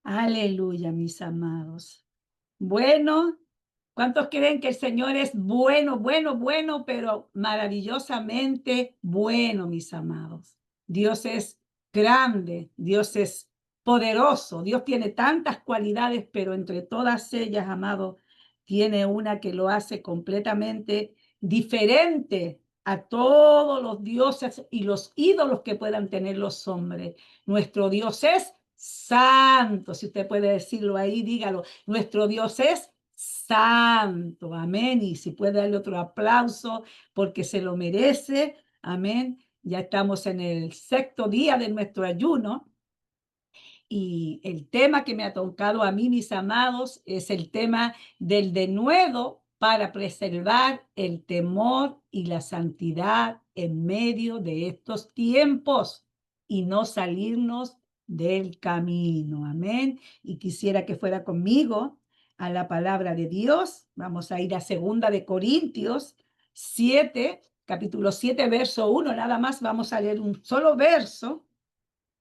Aleluya, mis amados. Bueno, ¿cuántos creen que el Señor es bueno, bueno, bueno, pero maravillosamente bueno, mis amados? Dios es grande, Dios es poderoso, Dios tiene tantas cualidades, pero entre todas ellas, amado, tiene una que lo hace completamente diferente a todos los dioses y los ídolos que puedan tener los hombres. Nuestro Dios es santo, si usted puede decirlo ahí, dígalo. Nuestro Dios es santo, amén. Y si puede darle otro aplauso porque se lo merece, amén. Ya estamos en el sexto día de nuestro ayuno y el tema que me ha tocado a mí, mis amados, es el tema del denuedo para preservar el temor y la santidad en medio de estos tiempos y no salirnos del camino. Amén. Y quisiera que fuera conmigo a la palabra de Dios. Vamos a ir a segunda de Corintios 7, capítulo 7, verso 1. Nada más vamos a leer un solo verso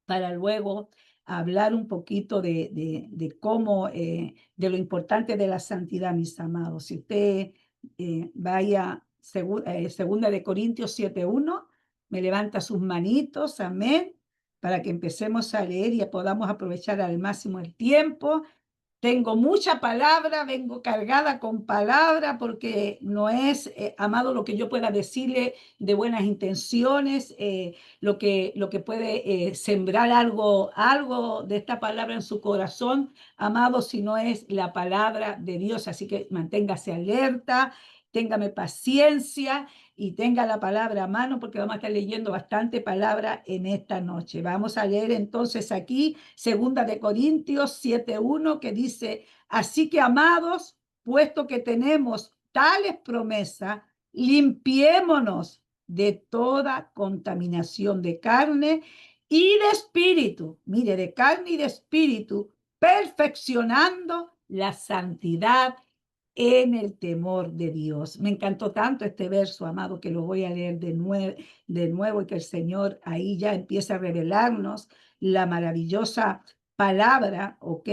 para luego hablar un poquito de cómo, de lo importante de la santidad, mis amados. Si usted vaya, segunda de Corintios 7:1, me levanta sus manitos, amén, para que empecemos a leer y podamos aprovechar al máximo el tiempo. Tengo mucha palabra, vengo cargada con palabra porque no es, amado, lo que yo pueda decirle de buenas intenciones, lo que puede sembrar algo de esta palabra en su corazón, amado, si no es la palabra de Dios. Así que manténgase alerta, téngame paciencia y tenga la palabra a mano porque vamos a estar leyendo bastante palabra en esta noche. Vamos a leer entonces aquí segunda de Corintios 7:1 que dice, así que amados, puesto que tenemos tales promesas, limpiémonos de toda contaminación de carne y de espíritu, mire, de carne y de espíritu, perfeccionando la santidad en el temor de Dios. Me encantó tanto este verso, amado, que lo voy a leer de nuevo y que el Señor ahí ya empieza a revelarnos la maravillosa palabra, ¿ok?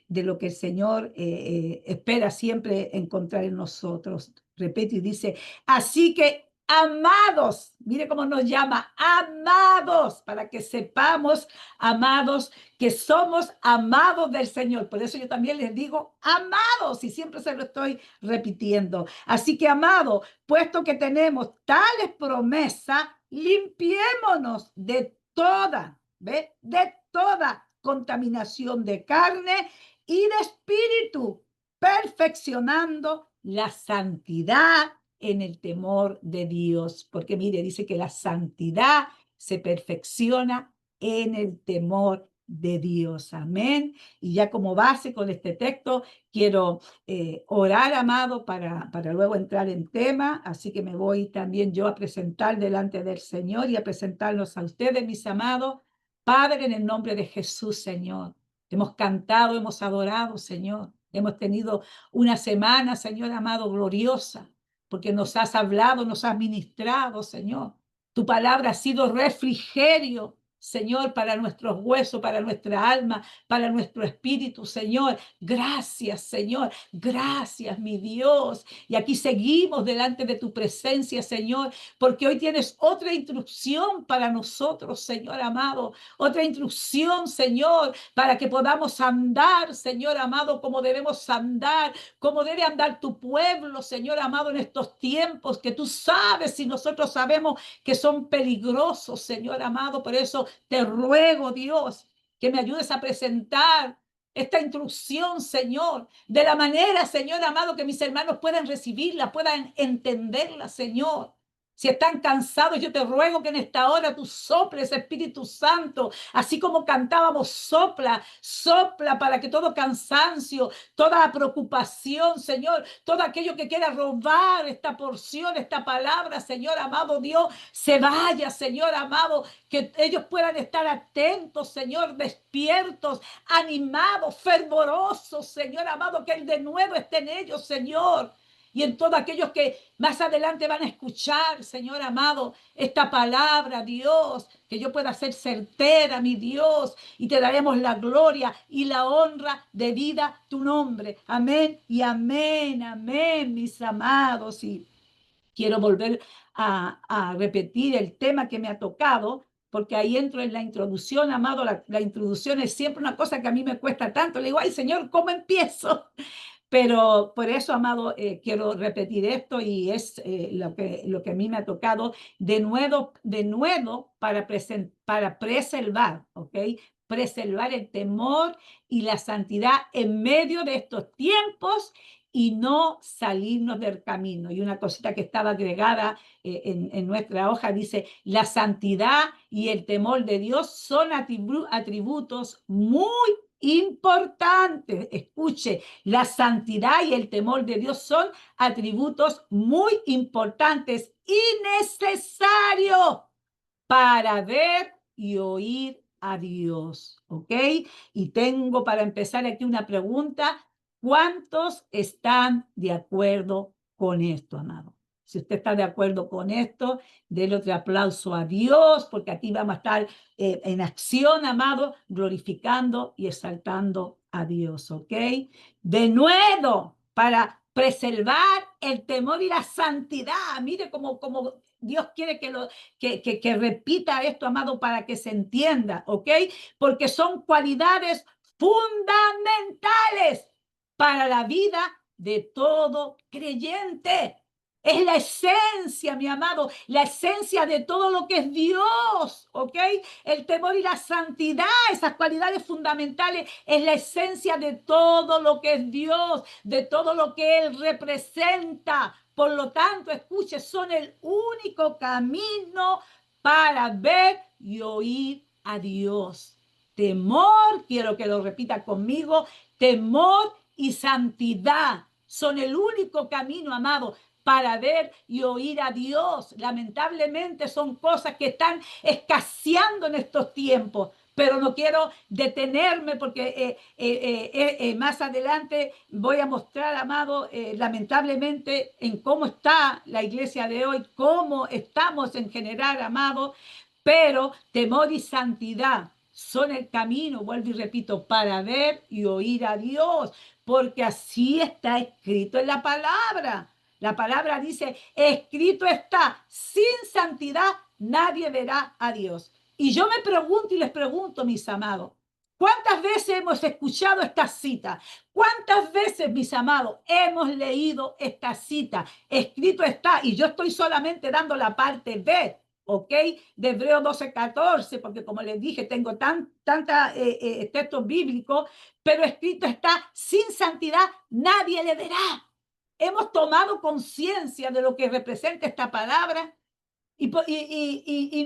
De lo que el Señor espera siempre encontrar en nosotros. Repite y dice, así que amados, mire cómo nos llama, amados, para que sepamos, amados, que somos amados del Señor. Por eso yo también les digo amados y siempre se lo estoy repitiendo. Así que, amado, puesto que tenemos tales promesas, limpiémonos de toda, ¿ve? De toda contaminación de carne y de espíritu, perfeccionando la santidad en el temor de Dios. Porque mire, dice que la santidad se perfecciona en el temor de Dios. Amén. Y ya como base con este texto, quiero orar, amado, para luego entrar en tema. Así que me voy también yo a presentar delante del Señor y a presentarlos a ustedes, mis amados. Padre, en el nombre de Jesús, Señor. Hemos cantado, hemos adorado, Señor. Hemos tenido una semana, Señor amado, gloriosa, porque nos has hablado, nos has ministrado, Señor. Tu palabra ha sido refrigerio, Señor, para nuestros huesos, para nuestra alma, para nuestro espíritu, Señor. Gracias, Señor. Gracias, mi Dios. Y aquí seguimos delante de tu presencia, Señor, porque hoy tienes otra instrucción para nosotros, Señor amado. Otra instrucción, Señor, para que podamos andar, Señor amado, como debemos andar, como debe andar tu pueblo, Señor amado, en estos tiempos que tú sabes y nosotros sabemos que son peligrosos, Señor amado. Por eso te ruego, Dios, que me ayudes a presentar esta instrucción, Señor, de la manera, Señor amado, que mis hermanos puedan recibirla, puedan entenderla, Señor. Si están cansados, yo te ruego que en esta hora tú soples, Espíritu Santo, así como cantábamos, sopla, sopla para que todo cansancio, toda preocupación, Señor, todo aquello que quiera robar esta porción, esta palabra, Señor amado Dios, se vaya, Señor amado, que ellos puedan estar atentos, Señor, despiertos, animados, fervorosos, Señor amado, que el denuedo esté en ellos, Señor. y en todos aquellos que más adelante van a escuchar, Señor amado, esta palabra, Dios, que yo pueda ser certera, mi Dios, y te daremos la gloria y la honra debida a tu nombre. Amén y amén, amén, mis amados. Y quiero volver a repetir el tema que me ha tocado, porque ahí entro en la introducción, amado. La introducción es siempre una cosa que a mí me cuesta tanto. Le digo, ay, Señor, ¿cómo empiezo? Pero por eso, amado, quiero repetir esto y es lo que a mí me ha tocado de nuevo para preservar, ¿ok? Preservar el temor y la santidad en medio de estos tiempos y no salirnos del camino. Y una cosita que estaba agregada en nuestra hoja dice, la santidad y el temor de Dios son atributos muy importantes. Escuche, la santidad y el temor de Dios son atributos muy importantes y necesarios para ver y oír a Dios, ¿ok? Y tengo para empezar aquí una pregunta. ¿Cuántos están de acuerdo con esto, amado? Si usted está de acuerdo con esto, déle otro aplauso a Dios, porque aquí vamos a estar en acción, amado, glorificando y exaltando a Dios, ¿ok? De nuevo, para preservar el temor y la santidad. Mire cómo Dios quiere que repita esto, amado, para que se entienda, ¿ok? Porque son cualidades fundamentales para la vida de todo creyente. Es la esencia, mi amado, la esencia de todo lo que es Dios, ¿ok? El temor y la santidad, esas cualidades fundamentales, es la esencia de todo lo que es Dios, de todo lo que Él representa. Por lo tanto, escuche, son el único camino para ver y oír a Dios. Temor, quiero que lo repita conmigo, temor y santidad son el único camino, amado, para ver y oír a Dios. Lamentablemente son cosas que están escaseando en estos tiempos, pero no quiero detenerme porque más adelante voy a mostrar, amado, lamentablemente en cómo está la iglesia de hoy, cómo estamos en general, amado, pero temor y santidad son el camino, vuelvo y repito, para ver y oír a Dios, porque así está escrito en la palabra. La palabra dice, escrito está, sin santidad nadie verá a Dios. Y yo me pregunto y les pregunto, mis amados, ¿cuántas veces hemos escuchado esta cita? ¿Cuántas veces, mis amados, hemos leído esta cita? Escrito está, y yo estoy solamente dando la parte B, ¿ok? De Hebreos 12:14, porque como les dije, tengo tanta textos bíblicos, pero escrito está, sin santidad nadie le verá. Hemos tomado conciencia de lo que representa esta palabra. Y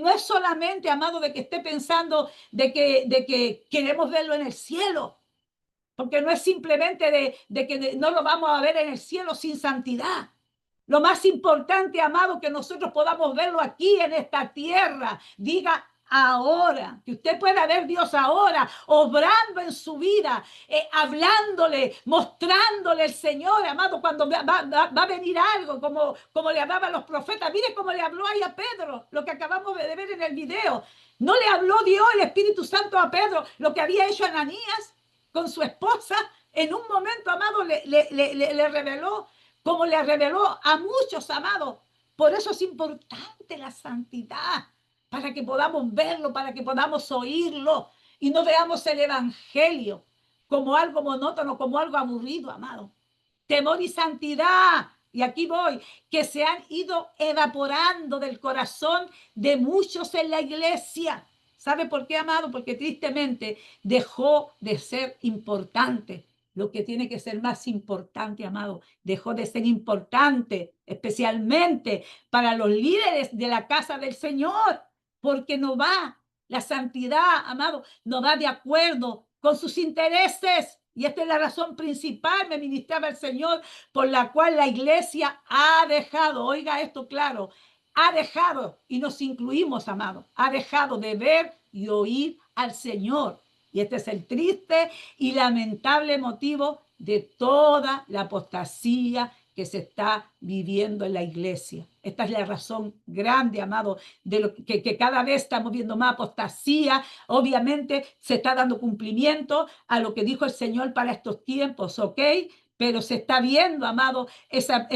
no es solamente, amado, de que esté pensando de que queremos verlo en el cielo, porque no es simplemente de que no lo vamos a ver en el cielo sin santidad. Lo más importante, amado, que nosotros podamos verlo aquí en esta tierra. Diga ahora, que usted pueda ver Dios ahora, obrando en su vida, hablándole, mostrándole el Señor, amado, cuando va a venir algo, como le hablaban los profetas. Mire cómo le habló ahí a Pedro, lo que acabamos de ver en el video. No le habló Dios, el Espíritu Santo, a Pedro, lo que había hecho Ananías con su esposa. En un momento, amado, le reveló, como le reveló a muchos, amados. Por eso es importante la santidad, para que podamos verlo, para que podamos oírlo y no veamos el evangelio como algo monótono, como algo aburrido, amado. Temor y santidad, y aquí voy, que se han ido evaporando del corazón de muchos en la iglesia. ¿Sabe por qué, amado? Porque tristemente dejó de ser importante. Lo que tiene que ser más importante, amado, dejó de ser importante, especialmente para los líderes de la casa del Señor, porque no va, la santidad, amado, no va de acuerdo con sus intereses. Y esta es la razón principal, me ministraba el Señor, por la cual la iglesia ha dejado, oiga esto claro, ha dejado, y nos incluimos, amado, ha dejado de ver y oír al Señor. Y este es el triste y lamentable motivo de toda la apostasía que se está viviendo en la iglesia. Esta es la razón grande, amado, de lo que cada vez estamos viendo más apostasía. Obviamente se está dando cumplimiento a lo que dijo el Señor para estos tiempos, ¿ok? Pero se está viendo, amado, esa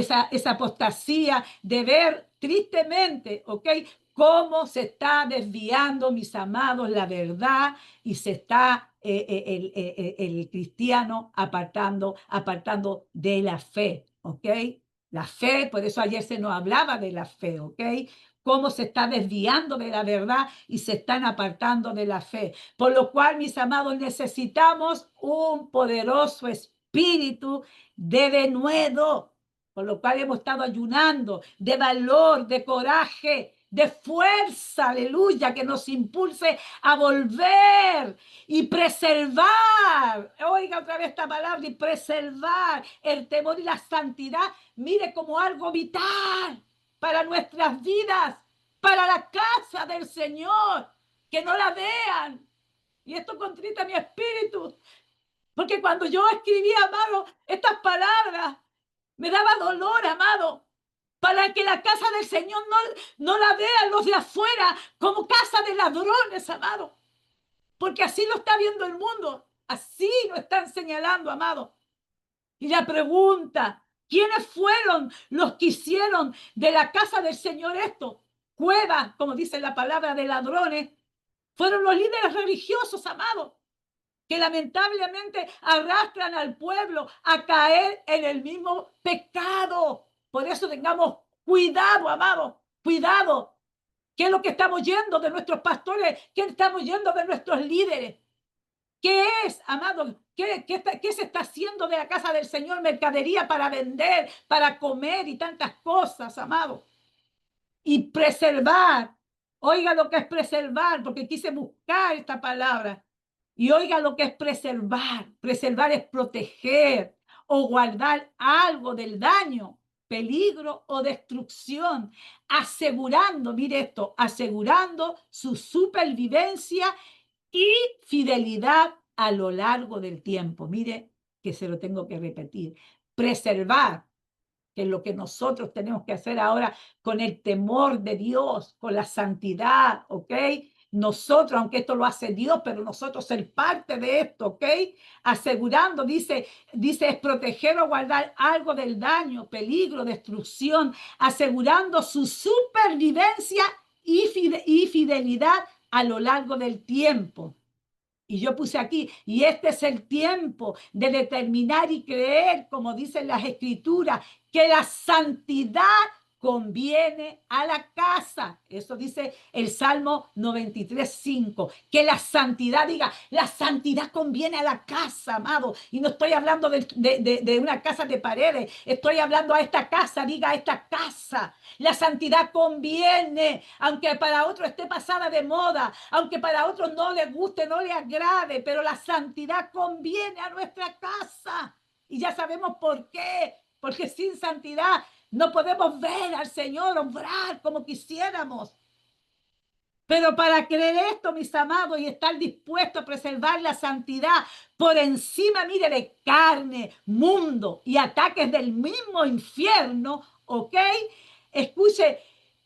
apostasía de ver tristemente, ¿ok? Cómo se está desviando, mis amados, la verdad y se está el cristiano apartando de la fe, ¿ok? La fe, por eso ayer se nos hablaba de la fe, ¿ok? Cómo se está desviando de la verdad y se están apartando de la fe. Por lo cual, mis amados, necesitamos un poderoso espíritu de denuedo, por lo cual hemos estado ayunando, de valor, de coraje, de fuerza, aleluya, que nos impulse a volver y preservar, oiga otra vez esta palabra, y preservar el temor y la santidad, mire como algo vital para nuestras vidas, para la casa del Señor, que no la vean. Y esto contrita mi espíritu, porque cuando yo escribía, amado, estas palabras, me daba dolor, amado, para que la casa del Señor no la vean los de afuera como casa de ladrones, amado. Porque así lo está viendo el mundo, así lo están señalando, amado. Y la pregunta, ¿quiénes fueron los que hicieron de la casa del Señor esto? Cueva, como dice la palabra, de ladrones. Fueron los líderes religiosos, amado, que lamentablemente arrastran al pueblo a caer en el mismo pecado. Por eso tengamos cuidado, amado, cuidado. ¿Qué es lo que estamos yendo de nuestros pastores? ¿Qué estamos yendo de nuestros líderes? ¿Qué es, amado? ¿Qué se está haciendo de la casa del Señor? Mercadería para vender, para comer y tantas cosas, amado. Y preservar. Oiga lo que es preservar, porque quise buscar esta palabra. Y oiga lo que es preservar. Preservar es proteger o guardar algo del daño, peligro o destrucción, asegurando, mire esto, asegurando su supervivencia y fidelidad a lo largo del tiempo. Mire que se lo tengo que repetir. Preservar, que es lo que nosotros tenemos que hacer ahora con el temor de Dios, con la santidad, ¿ok? Nosotros, aunque esto lo hace Dios, pero nosotros ser parte de esto, ¿ok? Asegurando, dice, es proteger o guardar algo del daño, peligro, destrucción, asegurando su supervivencia y fidelidad a lo largo del tiempo. Y yo puse aquí, y este es el tiempo de determinar y creer, como dicen las escrituras, que la santidad conviene a la casa. Eso dice el Salmo 93:5. Que la santidad, diga, la santidad conviene a la casa, amado. Y no estoy hablando de una casa de paredes, estoy hablando a esta casa, diga, a esta casa. La santidad conviene, aunque para otros esté pasada de moda, aunque para otros no les guste, no les agrade, pero la santidad conviene a nuestra casa. Y ya sabemos por qué, porque sin santidad no podemos ver al Señor obrar como quisiéramos. Pero para creer esto, mis amados, y estar dispuesto a preservar la santidad por encima, mire, de carne, mundo y ataques del mismo infierno, ¿ok? Escuche,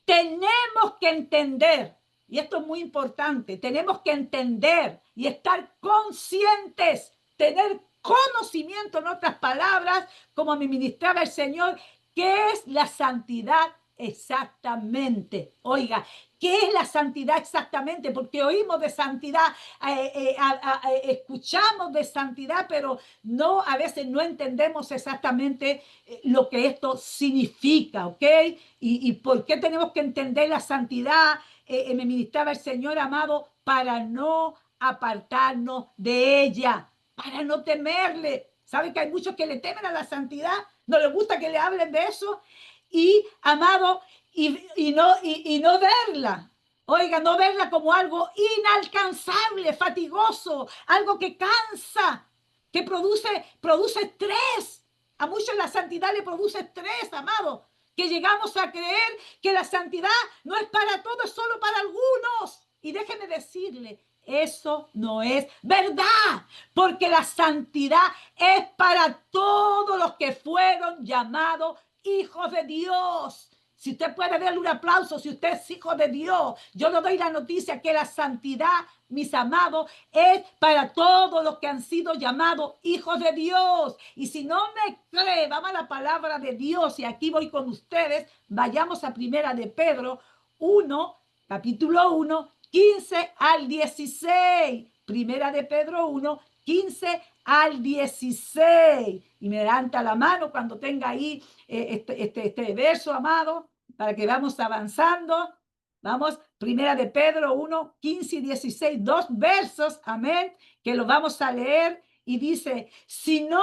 tenemos que entender, y esto es muy importante, tenemos que entender y estar conscientes, tener conocimiento, en otras palabras, como me ministraba el Señor, ¿qué es la santidad exactamente? Oiga, ¿qué es la santidad exactamente? Porque oímos de santidad, escuchamos de santidad, pero no, a veces no entendemos exactamente lo que esto significa, ¿ok? Y por qué tenemos que entender la santidad. Me ministraba el Señor, amado, para no apartarnos de ella, para no temerle. ¿Saben que hay muchos que le temen a la santidad? No les gusta que le hablen de eso. Y, amado, y no verla. Oiga, no verla como algo inalcanzable, fatigoso, algo que cansa, que produce estrés. A muchos la santidad le produce estrés, amado, que llegamos a creer que la santidad no es para todos, es solo para algunos. Y déjeme decirle, eso no es verdad, porque la santidad es para todos los que fueron llamados hijos de Dios. Si usted puede darle un aplauso, si usted es hijo de Dios, yo le doy la noticia que la santidad, mis amados, es para todos los que han sido llamados hijos de Dios. Y si no me cree, vamos a la palabra de Dios y aquí voy con ustedes. Vayamos a primera de Pedro 1, capítulo 1, 15 al 16. Primera de Pedro 1, 15 al 16. Y me levanta la mano cuando tenga ahí este verso, amado, para que vamos avanzando. Vamos, primera de Pedro 1, 15 y 16, dos versos, amén, que lo vamos a leer y dice, sino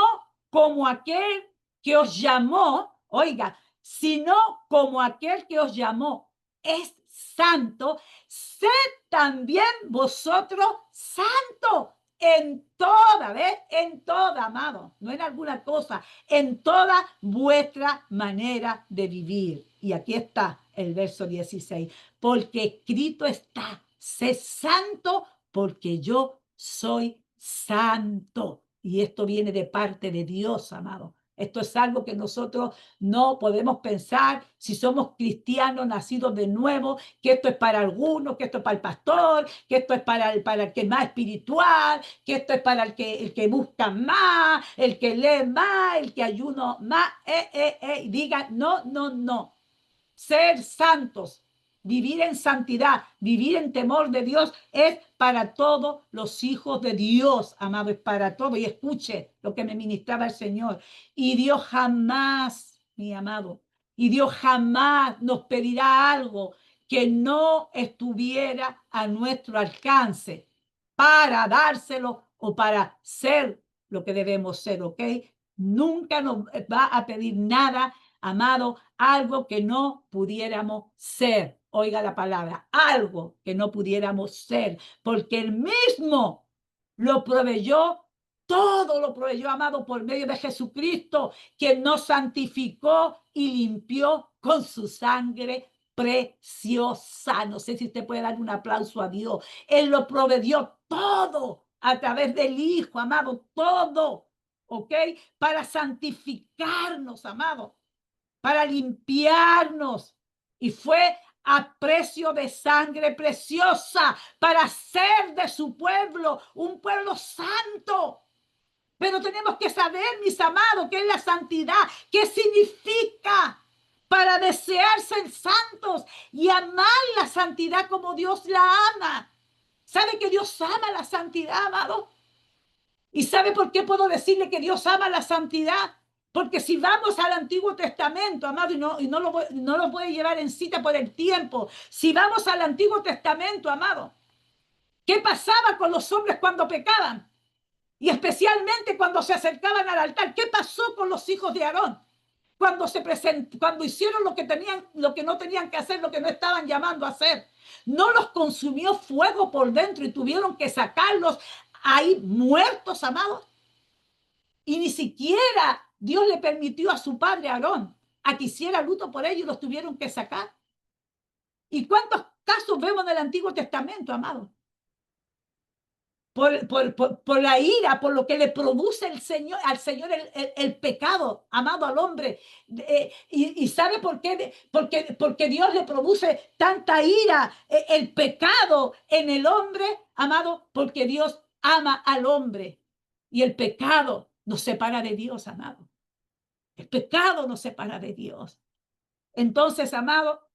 como aquel que os llamó, oiga, sino como aquel que os llamó es santo, sed también vosotros santos en toda, ¿ves? En toda, amado, no en alguna cosa, en toda vuestra manera de vivir. Y aquí está el verso 16, porque escrito está, sé santo porque yo soy santo. Y esto viene de parte de Dios, amado. Esto es algo que nosotros no podemos pensar si somos cristianos nacidos de nuevo, que esto es para algunos, que esto es para el pastor, que esto es para el que es más espiritual, que esto es para el que busca más, el que lee más, el que ayuno más. Diga, no, no, no. Ser santos, vivir en santidad, vivir en temor de Dios es para todos los hijos de Dios, amado, es para todos. Y escuche lo que me ministraba el Señor. Y Dios jamás, mi amado, y Dios jamás nos pedirá algo que no estuviera a nuestro alcance para dárselo o para ser lo que debemos ser, ¿ok? Nunca nos va a pedir nada, amado, algo que no pudiéramos ser. Oiga la palabra, algo que no pudiéramos ser, porque Él mismo lo proveyó, todo lo proveyó, amado, por medio de Jesucristo, quien nos santificó y limpió con su sangre preciosa. No sé si usted puede dar un aplauso a Dios. Él lo proveyó todo a través del Hijo, amado, todo, ¿ok? Para santificarnos, amado, para limpiarnos. Y fue a precio de sangre preciosa para hacer de su pueblo un pueblo santo. Pero tenemos que saber, mis amados, qué es la santidad, qué significa para desear ser santos y amar la santidad como Dios la ama. ¿Sabe que Dios ama la santidad, amado? ¿Y sabe por qué puedo decirle que Dios ama la santidad? Porque si vamos al Antiguo Testamento, amado, y no lo voy a llevar en cita por el tiempo, si vamos al Antiguo Testamento, amado, ¿qué pasaba con los hombres cuando pecaban? Y especialmente cuando se acercaban al altar. ¿Qué pasó con los hijos de Aarón? Cuando hicieron lo que no tenían que hacer, lo que no estaban llamando a hacer. No los consumió fuego por dentro y tuvieron que sacarlos ahí muertos, amados. Y ni siquiera Dios le permitió a su padre Aarón a que hiciera luto por ellos y los tuvieron que sacar. ¿Y cuántos casos vemos en el Antiguo Testamento, amados? Por la ira, por lo que le produce al Señor el pecado, amado al hombre. Y ¿sabe por qué? Porque Dios le produce tanta ira, el pecado en el hombre, amado, porque Dios ama al hombre. Y el pecado nos separa de Dios, amado. El pecado nos separa de Dios. Entonces, amado,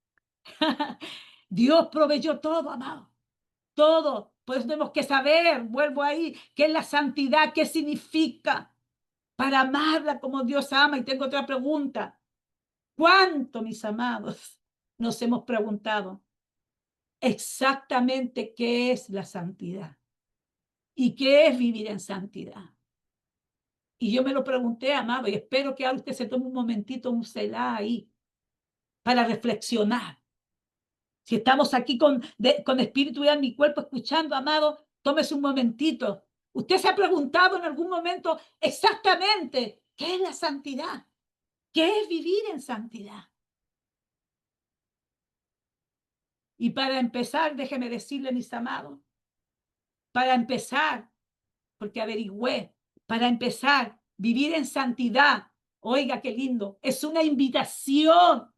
Dios proveyó todo, amado. Todo. Pues tenemos que saber, vuelvo ahí, qué es la santidad, qué significa para amarla como Dios ama. Y tengo otra pregunta. ¿Cuánto, mis amados, nos hemos preguntado exactamente qué es la santidad y qué es vivir en santidad? Y yo me lo pregunté, amado, y espero que usted se tome un momentito, un selah ahí, para reflexionar. Si estamos aquí con espíritu y alma y cuerpo escuchando, amado, tómese un momentito. Usted se ha preguntado en algún momento exactamente qué es la santidad, qué es vivir en santidad. Y para empezar, déjeme decirle, mis amados, para empezar, porque averigüé, para empezar, vivir en santidad. Oiga, qué lindo. Es una invitación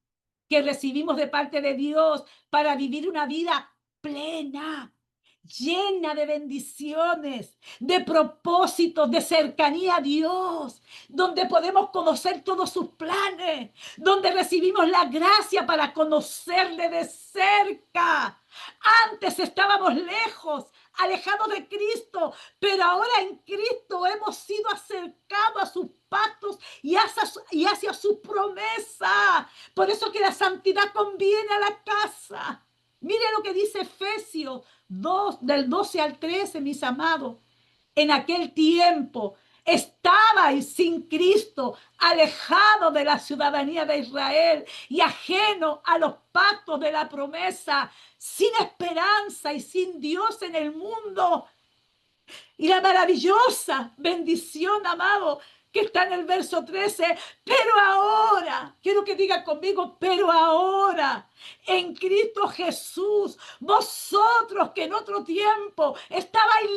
que recibimos de parte de Dios para vivir una vida plena, llena de bendiciones, de propósitos, de cercanía a Dios, donde podemos conocer todos sus planes, donde recibimos la gracia para conocerle de cerca. Antes estábamos lejos, alejados de Cristo, pero ahora en Cristo hemos sido acercados a sus pactos y hacia su promesa. Por eso que la santidad conviene a la casa. Mire lo que dice Efesios 2, del 12 al 13, mis amados. En aquel tiempo estabais sin Cristo, alejado de la ciudadanía de Israel y ajeno a los pactos de la promesa, sin esperanza y sin Dios en el mundo. Y la maravillosa bendición, amado, que está en el verso 13, pero ahora, quiero que diga conmigo, pero ahora, en Cristo Jesús, vosotros que en otro tiempo estabais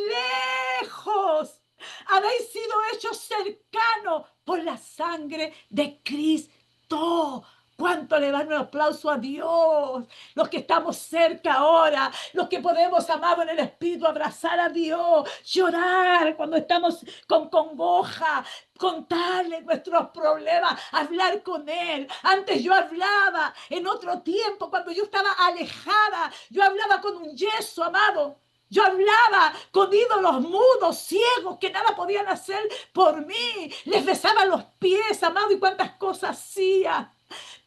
lejos, habéis sido hechos cercanos por la sangre de Cristo. ¿Cuánto le dan un aplauso a Dios? Los que estamos cerca ahora, los que podemos, amado, en el Espíritu, abrazar a Dios, llorar cuando estamos con congoja, contarle nuestros problemas, hablar con Él. Antes yo hablaba, en otro tiempo, cuando yo estaba alejada, yo hablaba con un yeso, amado. Yo hablaba con ídolos mudos, ciegos, que nada podían hacer por mí. Les besaba los pies, amado, y cuántas cosas hacía.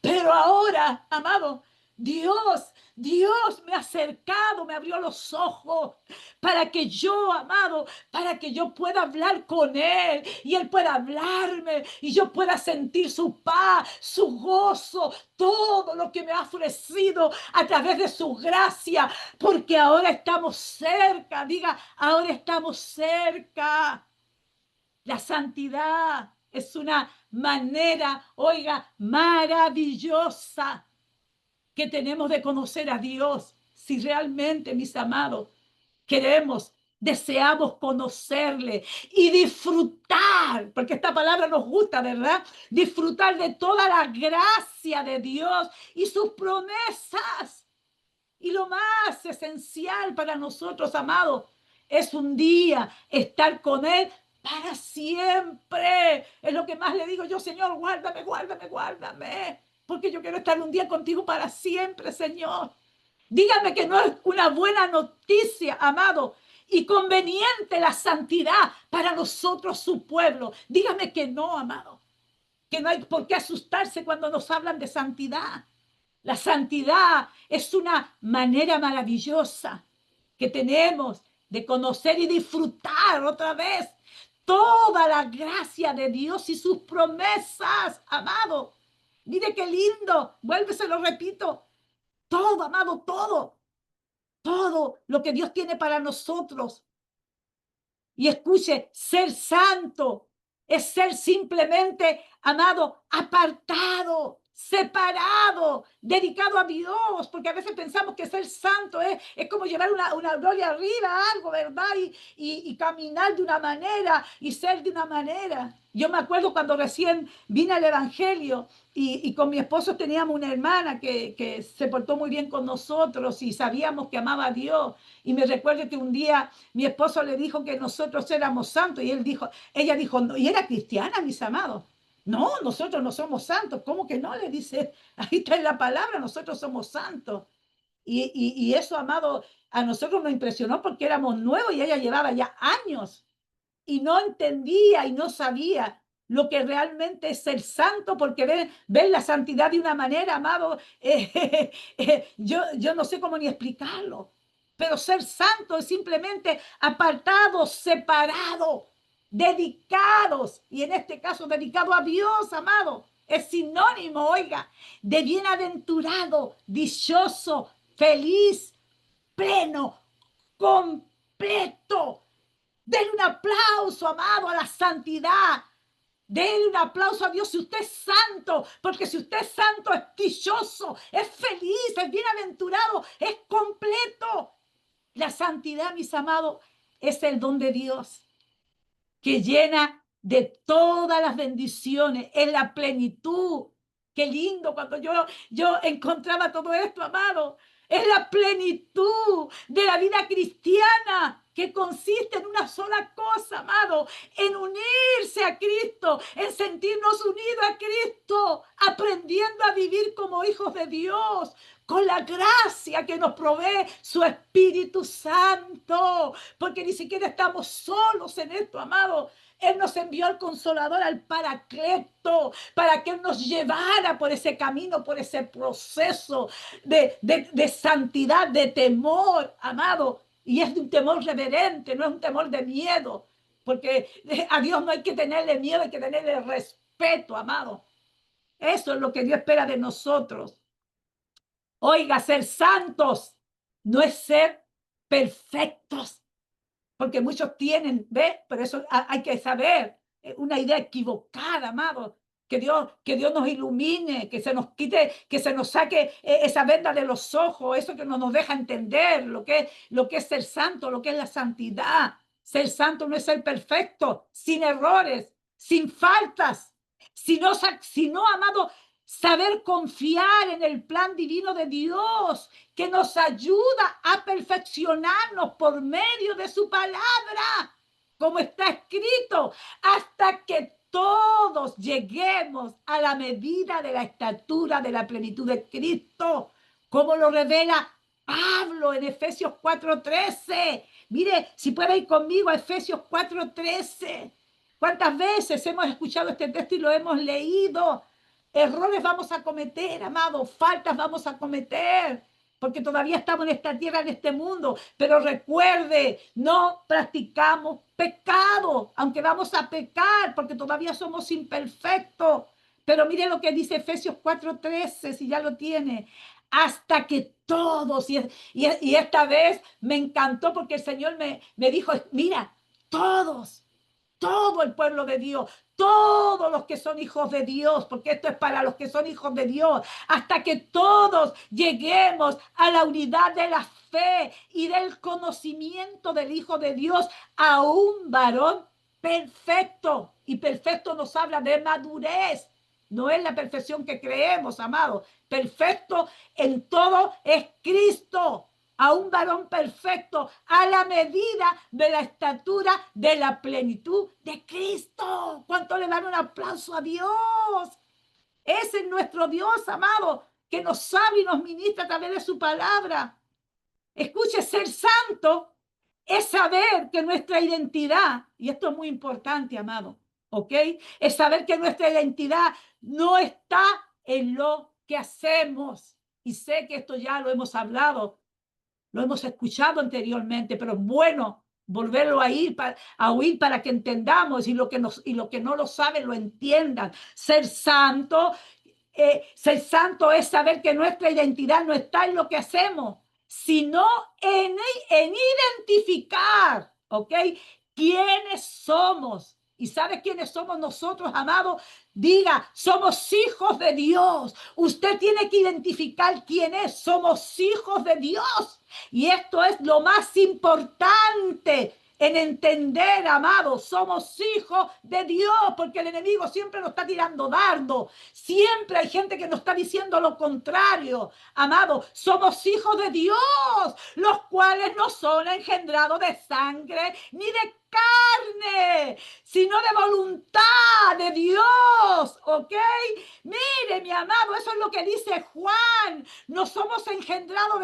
Pero ahora, amado, Dios me ha acercado, me abrió los ojos para que yo, amado, para que yo pueda hablar con Él y Él pueda hablarme y yo pueda sentir su paz, su gozo, todo lo que me ha ofrecido a través de su gracia, porque ahora estamos cerca, diga, ahora estamos cerca. La santidad es una manera, oiga, maravillosa que tenemos de conocer a Dios. Si realmente, mis amados, queremos, deseamos conocerle y disfrutar, porque esta palabra nos gusta, ¿verdad? Disfrutar de toda la gracia de Dios y sus promesas. Y lo más esencial para nosotros, amados, es un día estar con Él para siempre. Es lo que más le digo yo, Señor, guárdame, guárdame, guárdame. Porque yo quiero estar un día contigo para siempre, Señor. Dígame que no es una buena noticia, amado, y conveniente la santidad para nosotros, su pueblo. Dígame que no, amado, que no hay por qué asustarse cuando nos hablan de santidad. La santidad es una manera maravillosa que tenemos de conocer y disfrutar otra vez toda la gracia de Dios y sus promesas, amado. Mire qué lindo, vuelve, se lo repito, todo, amado, todo lo que Dios tiene para nosotros. Y escuche, ser santo es ser simplemente, amado, apartado, separado, dedicado a Dios, porque a veces pensamos que ser santo es como llevar una gloria arriba, algo, ¿verdad? Y caminar de una manera y ser de una manera. Yo me acuerdo cuando recién vine al Evangelio y con mi esposo teníamos una hermana que se portó muy bien con nosotros y sabíamos que amaba a Dios. Y me recuerdo que un día mi esposo le dijo que nosotros éramos santos y ella dijo, no, y era cristiana, mis amados. No, nosotros no somos santos. ¿Cómo que no? Le dice, ahí está en la palabra, nosotros somos santos. Y eso, amado, a nosotros nos impresionó porque éramos nuevos y ella llevaba ya años y no entendía y no sabía lo que realmente es ser santo, porque ven la santidad de una manera, amado, yo no sé cómo ni explicarlo, pero ser santo es simplemente apartados, separados, dedicados, y en este caso dedicado a Dios, amado, es sinónimo, oiga, de bienaventurado, dichoso, feliz, pleno, completo. Denle un aplauso, amado, a la santidad. Denle un aplauso a Dios si usted es santo, porque si usted es santo, es dichoso, es feliz, es bienaventurado, es completo. La santidad, mis amados, es el don de Dios que llena de todas las bendiciones, en la plenitud. Qué lindo cuando yo encontraba todo esto, amado. Es la plenitud de la vida cristiana que consiste en una sola cosa, amado, en unirse a Cristo, en sentirnos unidos a Cristo, aprendiendo a vivir como hijos de Dios, con la gracia que nos provee su Espíritu Santo, porque ni siquiera estamos solos en esto, amado. Él nos envió al Consolador, al Paracleto, para que Él nos llevara por ese camino, por ese proceso de santidad, de temor, amado. Y es de un temor reverente, no es un temor de miedo, porque a Dios no hay que tenerle miedo, hay que tenerle respeto, amado. Eso es lo que Dios espera de nosotros. Oiga, ser santos no es ser perfectos, porque muchos tienen, ¿ve? Pero eso hay que saber, una idea equivocada, amado. Que Dios nos ilumine, que se nos quite, que se nos saque esa venda de los ojos, eso que no nos deja entender lo que es ser santo, lo que es la santidad. Ser santo no es ser perfecto, sin errores, sin faltas, sino, amado, saber confiar en el plan divino de Dios, que nos ayuda a perfeccionarnos por medio de su palabra, como está escrito, hasta que todos lleguemos a la medida de la estatura de la plenitud de Cristo, como lo revela Pablo en Efesios 4:13. Mire, si puede ir conmigo a Efesios 4:13. ¿Cuántas veces hemos escuchado este texto y lo hemos leído? Errores vamos a cometer, amados, faltas vamos a cometer, porque todavía estamos en esta tierra, en este mundo. Pero recuerde, no practicamos pecado, aunque vamos a pecar, porque todavía somos imperfectos. Pero mire lo que dice Efesios 4:13, si ya lo tiene. Hasta que todos, y esta vez me encantó porque el Señor me dijo, mira, todos, todo el pueblo de Dios, todos los que son hijos de Dios, porque esto es para los que son hijos de Dios, hasta que todos lleguemos a la unidad de la fe y del conocimiento del Hijo de Dios, a un varón perfecto. Y perfecto nos habla de madurez. No es la perfección que creemos, amado. Perfecto en todo es Cristo. A un varón perfecto, a la medida de la estatura de la plenitud de Cristo. ¿Cuánto le dan un aplauso a Dios? Ese es nuestro Dios, amado, que nos sabe y nos ministra a través de su palabra. Escuche, ser santo es saber que nuestra identidad, y esto es muy importante, amado, ¿ok? Es saber que nuestra identidad no está en lo que hacemos. Y sé que esto ya lo hemos hablado, lo hemos escuchado anteriormente, pero es bueno volverlo a oír para que entendamos y lo que no lo saben lo entiendan. Ser santo es saber que nuestra identidad no está en lo que hacemos, sino en identificar, ¿ok? ¿Quiénes somos? ¿Y sabes quiénes somos nosotros, amados? Diga, somos hijos de Dios. Usted tiene que identificar quién es. Somos hijos de Dios. Y esto es lo más importante en entender, amados, somos hijos de Dios, porque el enemigo siempre nos está tirando dardo. Siempre hay gente que nos está diciendo lo contrario. Amados, somos hijos de Dios, los cuales no son engendrados de sangre ni de carne, sino de voluntad de Dios, ¿ok? Mire, mi amado, eso es lo que dice Juan. No somos engendrados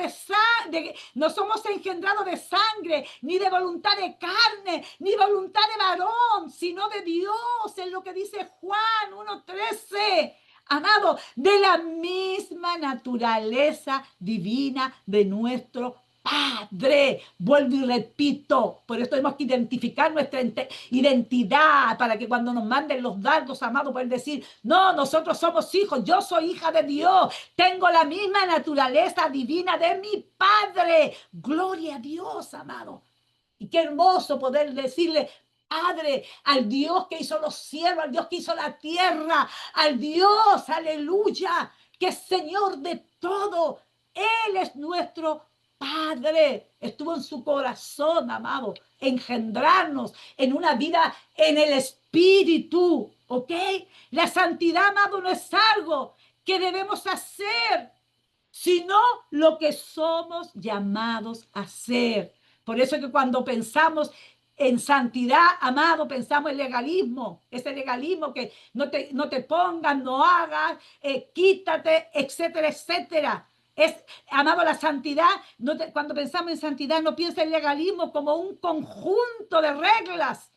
no somos engendrados de sangre, ni de voluntad de carne, ni voluntad de varón, sino de Dios, es lo que dice Juan 1:13. Amado, de la misma naturaleza divina de nuestro Padre. Vuelvo y repito, por eso tenemos que identificar nuestra identidad, para que cuando nos manden los dardos, amados, puedan decir, no, nosotros somos hijos, yo soy hija de Dios, tengo la misma naturaleza divina de mi Padre. Gloria a Dios, amado. Y qué hermoso poder decirle, Padre, al Dios que hizo los cielos, al Dios que hizo la tierra, al Dios, aleluya, que es Señor de todo. Él es nuestro Padre estuvo en su corazón, amado, engendrarnos en una vida en el Espíritu, ¿ok? La santidad, amado, no es algo que debemos hacer, sino lo que somos llamados a hacer. Por eso que cuando pensamos en santidad, amado, pensamos en legalismo, ese legalismo que no te pongas, no hagas, quítate, etcétera, etcétera. Es, amado, la santidad, cuando pensamos en santidad, no piensa en legalismo como un conjunto de reglas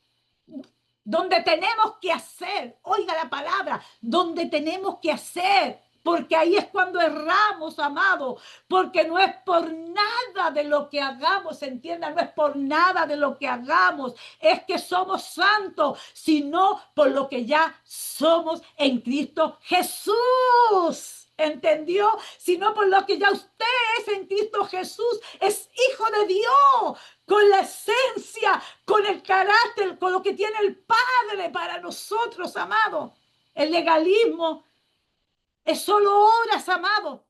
donde tenemos que hacer, oiga la palabra, donde tenemos que hacer, porque ahí es cuando erramos, amado, porque no es por nada de lo que hagamos, entiendan, no es por nada de lo que hagamos, es que somos santos, sino por lo que ya somos en Cristo Jesús. ¿Entendió? Sino por lo que ya usted es en Cristo Jesús, es hijo de Dios, con la esencia, con el carácter, con lo que tiene el Padre para nosotros, amado. El legalismo es solo obras, amado,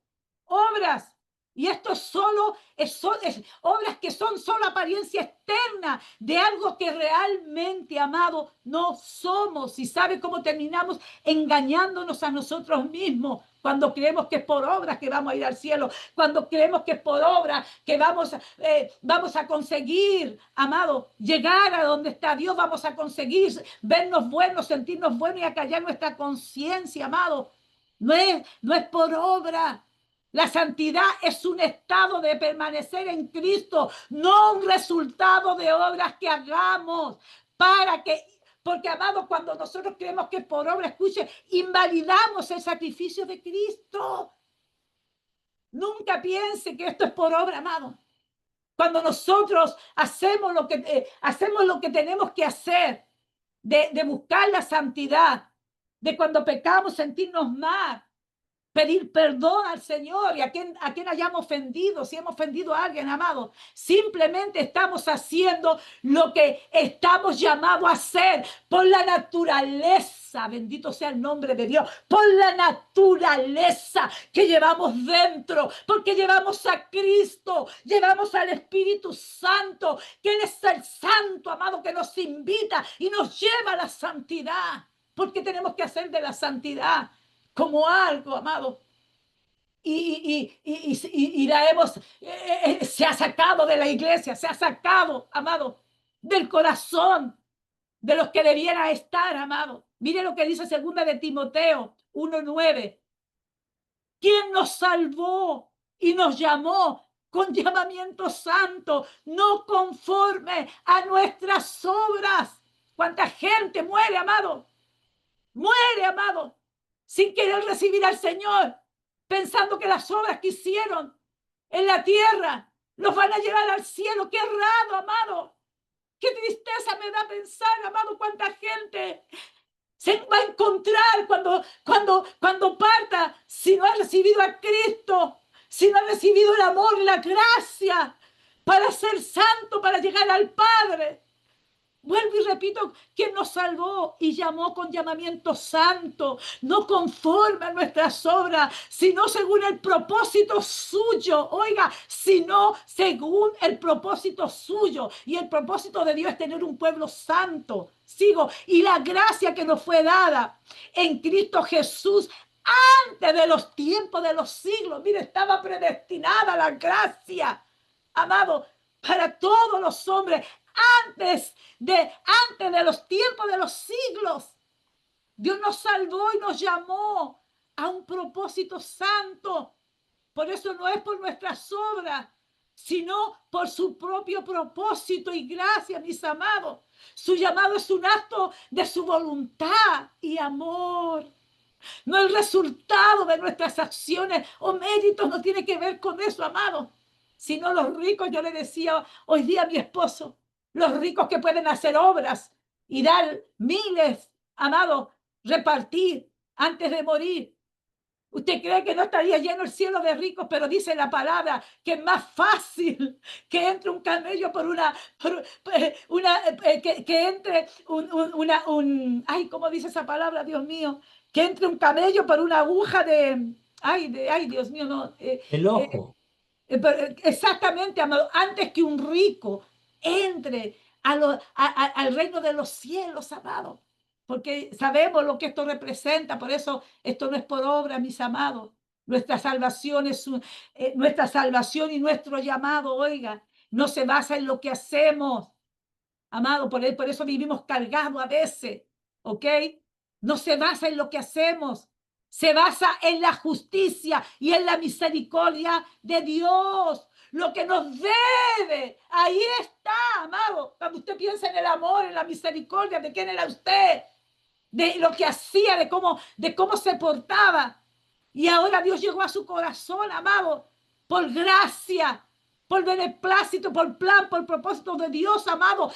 obras. Y esto es obras que son solo apariencia externa de algo que realmente, amado, no somos. Y sabe cómo terminamos engañándonos a nosotros mismos cuando creemos que es por obras que vamos a ir al cielo, cuando creemos que es por obras que vamos a conseguir, amado, llegar a donde está Dios, vamos a conseguir vernos buenos, sentirnos buenos y acallar nuestra conciencia, amado. No es por obra. La santidad es un estado de permanecer en Cristo, no un resultado de obras que hagamos porque, amado, cuando nosotros creemos que es por obra, escuche, invalidamos el sacrificio de Cristo. Nunca piense que esto es por obra, amado. Cuando nosotros hacemos lo que tenemos que hacer, de buscar la santidad, de cuando pecamos sentirnos mal, pedir perdón al Señor y a quien hayamos ofendido, si hemos ofendido a alguien, amado. Simplemente estamos haciendo lo que estamos llamados a hacer por la naturaleza, bendito sea el nombre de Dios, por la naturaleza que llevamos dentro, porque llevamos a Cristo, llevamos al Espíritu Santo, que Él es el Santo, amado, que nos invita y nos lleva a la santidad, porque tenemos que hacer de la santidad como algo, amado, y la hemos, se ha sacado de la iglesia, se ha sacado, amado, del corazón de los que debieran estar, amado. Mire lo que dice segunda de Timoteo 1:9. ¿Quién nos salvó y nos llamó con llamamiento santo, no conforme a nuestras obras? ¿Cuánta gente muere, amado? Muere, amado, sin querer recibir al Señor, pensando que las obras que hicieron en la tierra los van a llevar al cielo. ¡Qué errado, amado! ¡Qué tristeza me da pensar, amado, cuánta gente se va a encontrar cuando parta, si no ha recibido a Cristo, si no ha recibido el amor, la gracia para ser santo, para llegar al Padre! Vuelvo y repito, quien nos salvó y llamó con llamamiento santo, no conforme a nuestras obras, sino según el propósito suyo. Oiga, sino según el propósito suyo. Y el propósito de Dios es tener un pueblo santo. Sigo. Y la gracia que nos fue dada en Cristo Jesús antes de los tiempos de los siglos. Mire, estaba predestinada la gracia, amado, para todos los hombres antes de los tiempos de los siglos. Dios nos salvó y nos llamó a un propósito santo. Por eso no es por nuestras obras, sino por su propio propósito y gracia, mis amados. Su llamado es un acto de su voluntad y amor. No el resultado de nuestras acciones o méritos, no tiene que ver con eso, amado. Sino los ricos, yo le decía hoy día a mi esposo, los ricos que pueden hacer obras y dar miles, amado, repartir antes de morir. Usted cree que no estaría lleno el cielo de ricos, pero dice la palabra que es más fácil que entre un camello que entre ay, ¿cómo dice esa palabra, Dios mío? Que entre un camello por una aguja ay, Dios mío, no. El ojo. Exactamente, amado, antes que un rico entre al reino de los cielos, amado, porque sabemos lo que esto representa, por eso esto no es por obra, mis amados. Nuestra salvación nuestra salvación y nuestro llamado, oiga, no se basa en lo que hacemos, amado, por eso vivimos cargados a veces, ¿ok? No se basa en lo que hacemos, se basa en la justicia y en la misericordia de Dios. Lo que nos debe, ahí está, amado. Cuando usted piensa en el amor, en la misericordia, ¿de quién era usted? De lo que hacía, de cómo se portaba. Y ahora Dios llegó a su corazón, amado, por gracia, por beneplácito, por plan, por propósito de Dios, amado.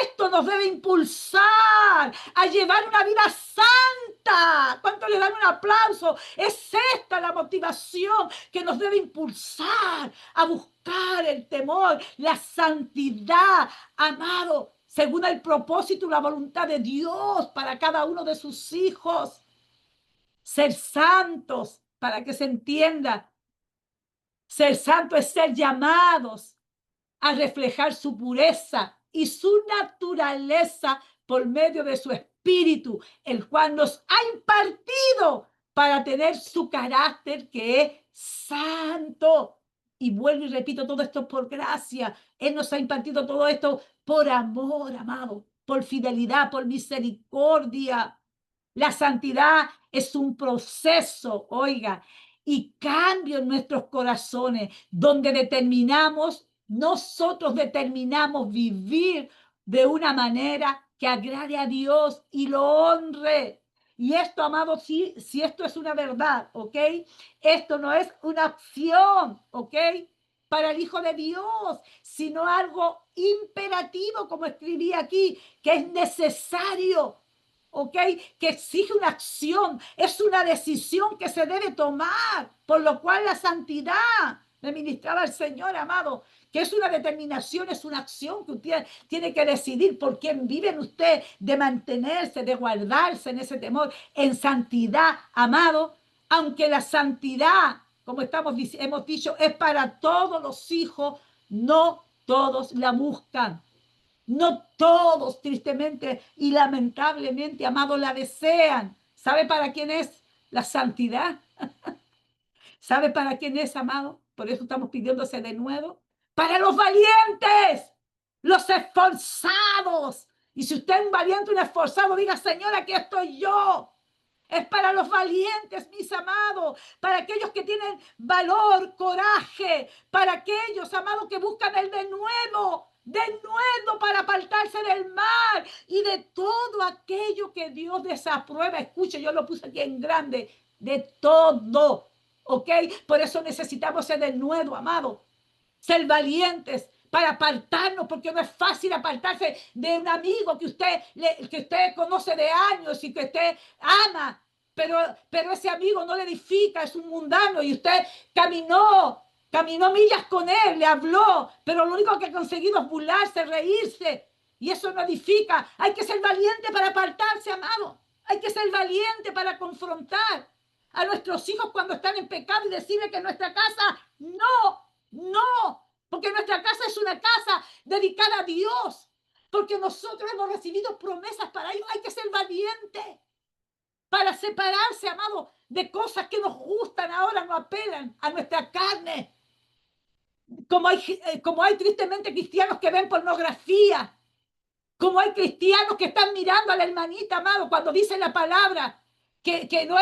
Esto nos debe impulsar a llevar una vida santa. ¿Cuánto le dan un aplauso? Es esta la motivación que nos debe impulsar a buscar el temor, la santidad, amado, según el propósito y la voluntad de Dios para cada uno de sus hijos. Ser santos, para que se entienda. Ser santo es ser llamados a reflejar su pureza y su naturaleza por medio de su espíritu, el cual nos ha impartido para tener su carácter que es santo. Y vuelvo y repito, todo esto por gracia. Él nos ha impartido todo esto por amor, amado, por fidelidad, por misericordia. La santidad es un proceso, oiga, y cambio en nuestros corazones, donde nosotros determinamos vivir de una manera que agrade a Dios y lo honre. Y esto, amado, si esto es una verdad, ¿ok? Esto no es una opción, ¿ok? Para el Hijo de Dios, sino algo imperativo, como escribí aquí, que es necesario. ¿Ok? Que exige una acción, es una decisión que se debe tomar, por lo cual la santidad, me ministraba el Señor, amado, que es una determinación, es una acción que usted tiene que decidir por quién vive en usted, de mantenerse, de guardarse en ese temor, en santidad, amado, aunque la santidad, como hemos dicho, es para todos los hijos, no todos la buscan. No todos, tristemente y lamentablemente, amado, la desean. ¿Sabe para quién es la santidad? ¿Sabe para quién es, amado? Por eso estamos pidiéndose de nuevo. Para los valientes, los esforzados. Y si usted es un valiente, un esforzado, diga, Señor, aquí estoy yo. Es para los valientes, mis amados, para aquellos que tienen valor, coraje, para aquellos, amados, que buscan el de nuevo para apartarse del mal y de todo aquello que Dios desaprueba. Escuche, yo lo puse aquí en grande, de todo, ¿ok? Por eso necesitamos ser de nuevo, amado, ser valientes para apartarnos, porque no es fácil apartarse de un amigo que usted conoce de años y que usted ama, pero ese amigo no le edifica, es un mundano y usted caminó millas con él, le habló, pero lo único que ha conseguido es burlarse, reírse, y eso no edifica. Hay que ser valiente para apartarse, amado. Hay que ser valiente para confrontar a nuestros hijos cuando están en pecado y decirle que en nuestra casa no, porque nuestra casa es una casa dedicada a Dios, porque nosotros hemos recibido promesas para ellos. Hay que ser valiente para separarse, amado, de cosas que nos gustan ahora, no apelan a nuestra carne. Como hay tristemente cristianos que ven pornografía, como hay cristianos que están mirando a la hermanita, amado, cuando dice la palabra, que no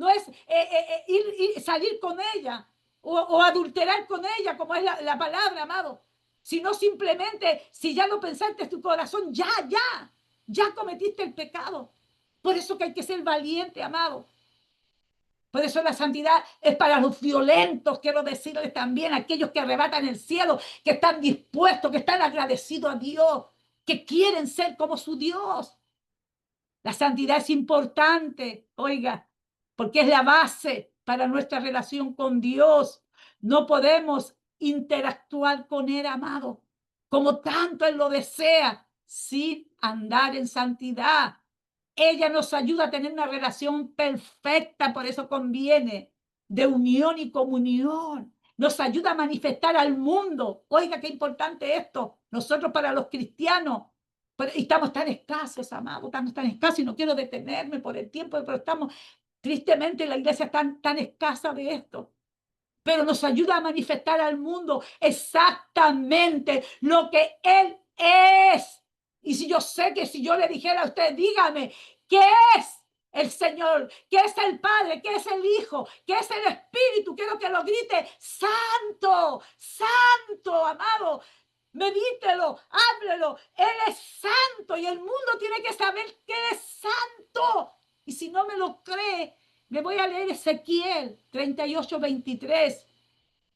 es salir con ella o adulterar con ella, como es la palabra, amado, sino simplemente, si ya lo pensaste en tu corazón, ya cometiste el pecado. Por eso que hay que ser valiente, amado. Por eso la santidad es para los violentos, quiero decirles también, aquellos que arrebatan el cielo, que están dispuestos, que están agradecidos a Dios, que quieren ser como su Dios. La santidad es importante, oiga, porque es la base para nuestra relación con Dios. No podemos interactuar con Él, amado, como tanto Él lo desea, sin andar en santidad. Ella nos ayuda a tener una relación perfecta, por eso conviene de unión y comunión. Nos ayuda a manifestar al mundo. Oiga, qué importante esto. Nosotros para los cristianos, y estamos tan escasos, amados, estamos tan escasos, y no quiero detenerme por el tiempo, pero estamos, tristemente, la iglesia tan escasa de esto. Pero nos ayuda a manifestar al mundo exactamente lo que Él es. Y si yo sé que si yo le dijera a usted, dígame, ¿qué es el Señor? ¿Qué es el Padre? ¿Qué es el Hijo? ¿Qué es el Espíritu? Quiero que lo grite, santo, santo, amado. Medítelo, háblelo. Él es santo y el mundo tiene que saber que Él es santo. Y si no me lo cree, le voy a leer Ezequiel 38:23.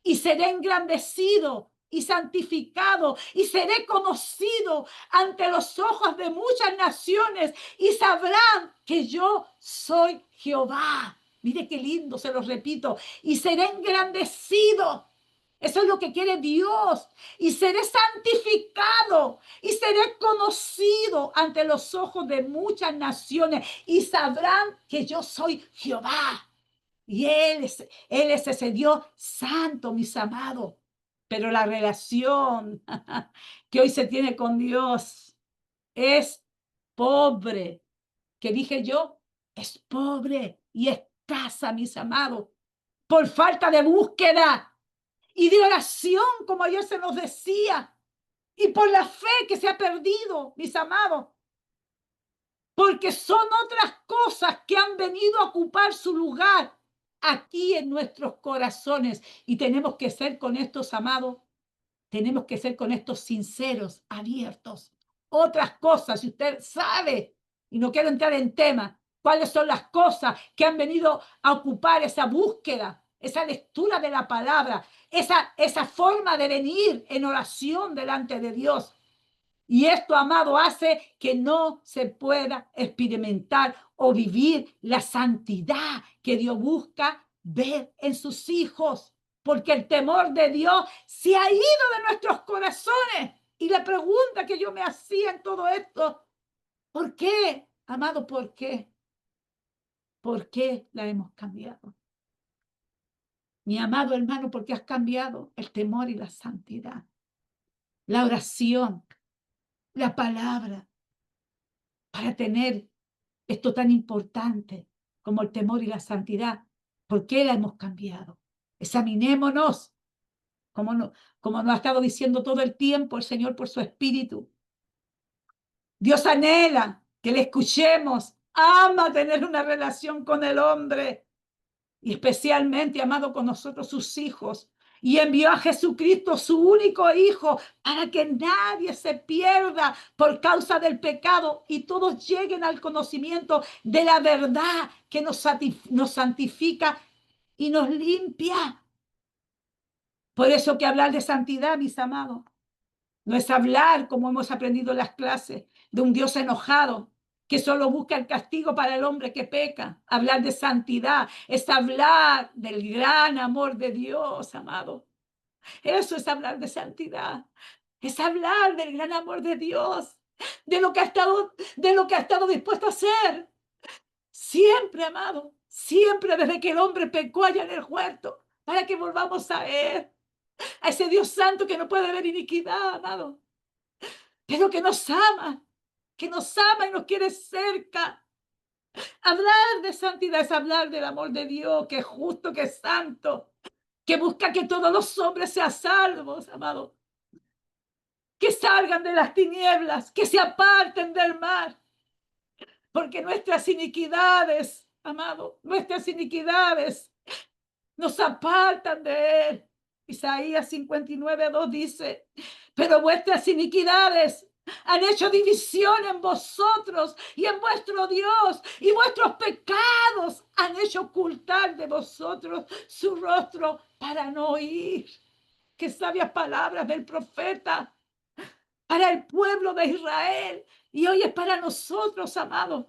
Y seré engrandecido y santificado y seré conocido ante los ojos de muchas naciones y sabrán que yo soy Jehová. Mire qué lindo, se lo repito. Y seré engrandecido. Eso es lo que quiere Dios. Y seré santificado y seré conocido ante los ojos de muchas naciones y sabrán que yo soy Jehová. Y Él es ese Dios santo, mis amados. Pero la relación que hoy se tiene con Dios es pobre. ¿Qué dije yo? Es pobre y escasa, mis amados, por falta de búsqueda y de oración, como ayer se nos decía, y por la fe que se ha perdido, mis amados, porque son otras cosas que han venido a ocupar su lugar aquí en nuestros corazones. Y tenemos que ser con estos, amados, tenemos que ser con estos sinceros, abiertos. Otras cosas, si usted sabe, y no quiero entrar en tema, cuáles son las cosas que han venido a ocupar esa búsqueda, esa lectura de la palabra, esa forma de venir en oración delante de Dios. Y esto, amado, hace que no se pueda experimentar o vivir la santidad que Dios busca ver en sus hijos, porque el temor de Dios se ha ido de nuestros corazones. Y la pregunta que yo me hacía en todo esto, ¿por qué, amado, por qué? ¿Por qué la hemos cambiado? Mi amado hermano, ¿por qué has cambiado el temor y la santidad? La oración, la palabra, para tener esto tan importante como el temor y la santidad. ¿Por qué la hemos cambiado? Examinémonos, como nos ha estado diciendo todo el tiempo el Señor por su Espíritu. Dios anhela que le escuchemos, ama tener una relación con el hombre y especialmente, amado, con nosotros, sus hijos. Y envió a Jesucristo, su único hijo, para que nadie se pierda por causa del pecado y todos lleguen al conocimiento de la verdad que nos santifica y nos limpia. Por eso que hablar de santidad, mis amados, no es hablar, como hemos aprendido en las clases, de un Dios enojado que solo busca el castigo para el hombre que peca. Hablar de santidad es hablar del gran amor de Dios, amado. Eso es hablar de santidad. Es hablar del gran amor de Dios, de lo que ha estado dispuesto a hacer. Siempre, amado, siempre desde que el hombre pecó allá en el huerto, para que volvamos a Él, a ese Dios santo que no puede ver iniquidad, amado, pero que nos ama y nos quiere cerca. Hablar de santidad es hablar del amor de Dios, que es justo, que es santo, que busca que todos los hombres sean salvos, amado, que salgan de las tinieblas, que se aparten del mal, porque nuestras iniquidades, amado, nuestras iniquidades nos apartan de Él. Isaías 59:2 dice, pero vuestras iniquidades han hecho división en vosotros y en vuestro Dios, y vuestros pecados han hecho ocultar de vosotros su rostro para no oír. Qué sabias palabras del profeta para el pueblo de Israel, y hoy es para nosotros, amados.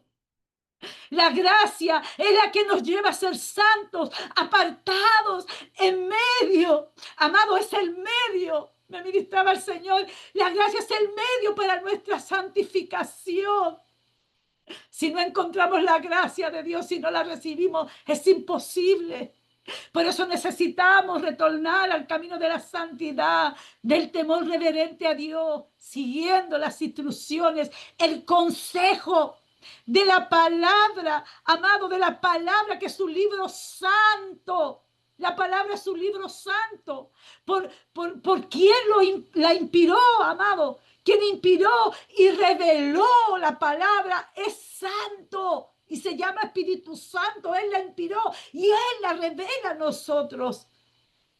La gracia es la que nos lleva a ser santos, apartados, en medio. Amado, es el medio. Me ministraba el Señor. La gracia es el medio para nuestra santificación. Si no encontramos la gracia de Dios, si no la recibimos, es imposible. Por eso necesitamos retornar al camino de la santidad, del temor reverente a Dios, siguiendo las instrucciones, el consejo de la palabra, amado, de la palabra que es un libro santo. La palabra es un libro santo. ¿Por quién la inspiró, amado? Quien inspiró y reveló la palabra es santo y se llama Espíritu Santo. Él la inspiró y Él la revela a nosotros.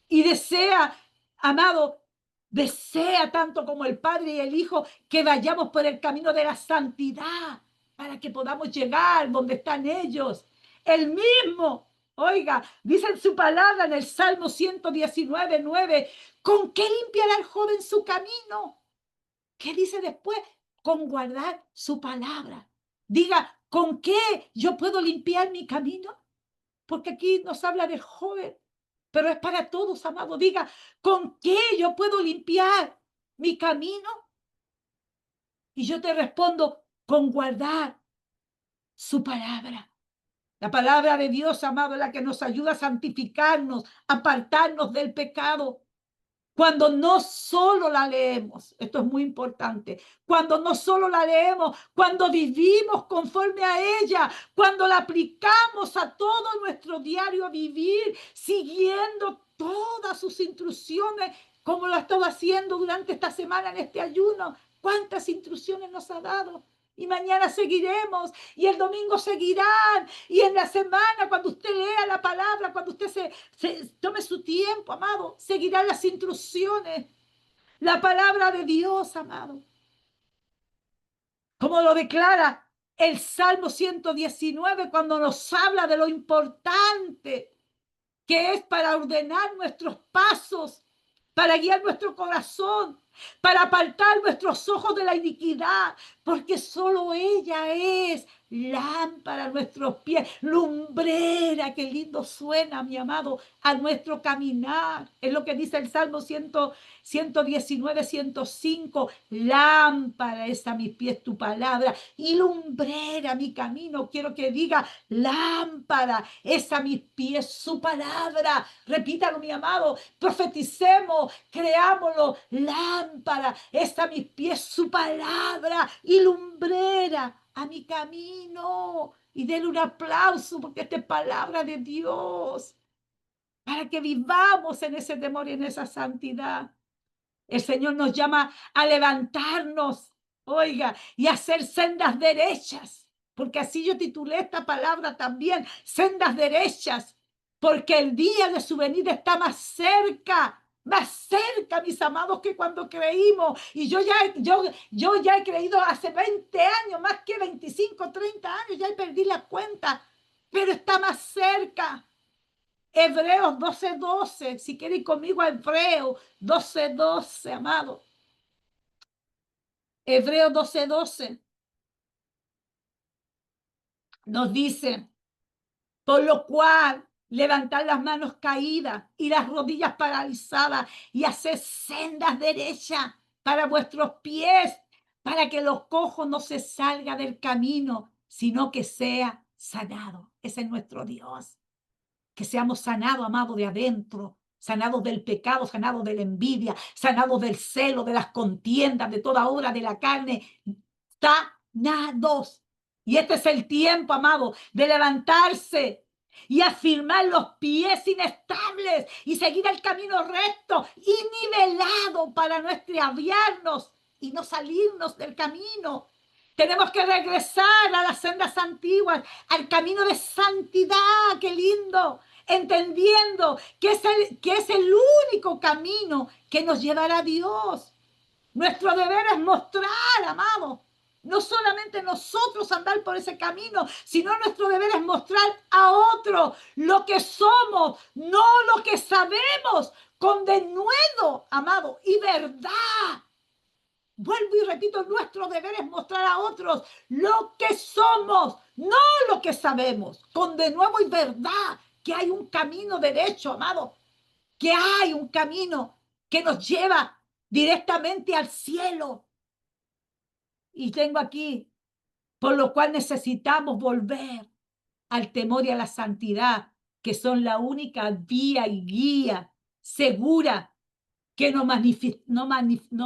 Y desea, amado, desea tanto como el Padre y el Hijo que vayamos por el camino de la santidad para que podamos llegar donde están ellos. El mismo, oiga, dice en su palabra en el Salmo 119:9, ¿con qué limpiará el joven su camino? ¿Qué dice después? Con guardar su palabra. Diga, ¿con qué yo puedo limpiar mi camino? Porque aquí nos habla del joven, pero es para todos, amado. Diga, ¿con qué yo puedo limpiar mi camino? Y yo te respondo, con guardar su palabra. La palabra de Dios, amado, es la que nos ayuda a santificarnos, a apartarnos del pecado. Cuando no solo la leemos, esto es muy importante, cuando no solo la leemos, cuando vivimos conforme a ella, cuando la aplicamos a todo nuestro diario vivir, siguiendo todas sus instrucciones, como lo ha estado haciendo durante esta semana en este ayuno. ¿Cuántas instrucciones nos ha dado? Y mañana seguiremos, y el domingo seguirán, y en la semana, cuando usted lea la palabra, cuando usted se tome su tiempo, amado, seguirá las instrucciones, la palabra de Dios, amado. Como lo declara el Salmo 119, cuando nos habla de lo importante que es para ordenar nuestros pasos, para guiar nuestro corazón, para apartar nuestros ojos de la iniquidad, porque solo ella es lámpara a nuestros pies, lumbrera, qué lindo suena, mi amado, a nuestro caminar. Es lo que dice el Salmo 119, 105. Lámpara es a mis pies tu palabra y lumbrera mi camino. Quiero que diga, lámpara es a mis pies su palabra. Repítalo, mi amado, profeticemos, creámoslo. Lámpara es a mis pies su palabra y lumbrera a mi camino. Y denle un aplauso porque esta es palabra de Dios, para que vivamos en ese temor y en esa santidad. El Señor nos llama a levantarnos, oiga, y a hacer sendas derechas, porque así yo titulé esta palabra también, sendas derechas, porque el día de su venida está más cerca, mis amados, que cuando creímos. Y yo ya he creído hace 20 años, más que 25, 30 años, ya perdí la cuenta, pero está más cerca. Hebreos 12:12, si quieren conmigo a Hebreos 12:12, amado. Hebreos 12:12 nos dice, por lo cual levantad las manos caídas y las rodillas paralizadas y haced sendas derechas para vuestros pies, para que los cojos no se salga del camino, sino que sea sanado. Ese es nuestro Dios. Que seamos sanados, amados, de adentro, sanados del pecado, sanados de la envidia, sanados del celo, de las contiendas, de toda obra de la carne, sanados. Y este es el tiempo, amado, de levantarse y afirmar los pies inestables y seguir el camino recto y nivelado para no extraviarnos y no salirnos del camino. Tenemos que regresar a las sendas antiguas, al camino de santidad, qué lindo, entendiendo que es el único camino que nos llevará a Dios. Nuestro deber es mostrar, amado, no solamente nosotros andar por ese camino, sino nuestro deber es mostrar a otros lo que somos, no lo que sabemos, con denuedo, amado, y verdad. Vuelvo y repito, nuestro deber es mostrar a otros lo que somos, no lo que sabemos, con de nuevo y verdad, que hay un camino derecho, amado, que hay un camino que nos lleva directamente al cielo. Y tengo aquí, por lo cual necesitamos volver al temor y a la santidad, que son la única vía y guía segura que nos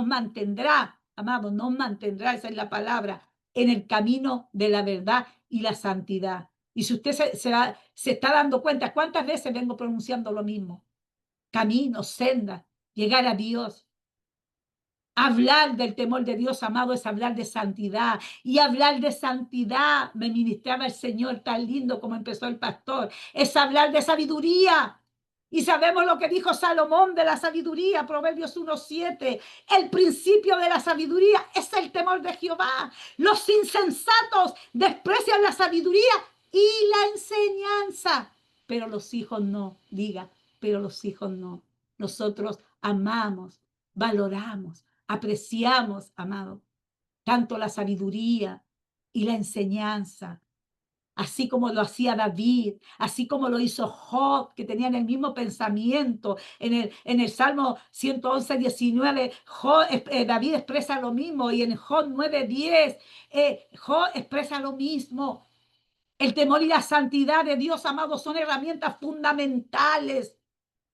mantendrá, amado, nos mantendrá, esa es la palabra, en el camino de la verdad y la santidad. Y si usted se está dando cuenta, ¿cuántas veces vengo pronunciando lo mismo? Camino, senda, llegar a Dios. Hablar del temor de Dios, amado, es hablar de santidad. Y hablar de santidad, me ministraba el Señor tan lindo como empezó el pastor, es hablar de sabiduría. Y sabemos lo que dijo Salomón de la sabiduría, Proverbios 1:7. El principio de la sabiduría es el temor de Jehová. Los insensatos desprecian la sabiduría y la enseñanza, pero los hijos no, diga, pero los hijos no. Nosotros amamos, valoramos, apreciamos, amado, tanto la sabiduría y la enseñanza, así como lo hacía David, así como lo hizo Job, que tenían el mismo pensamiento. En el Salmo 111:19, David expresa lo mismo, y en Job 9:10, Job expresa lo mismo. El temor y la santidad de Dios, amado, son herramientas fundamentales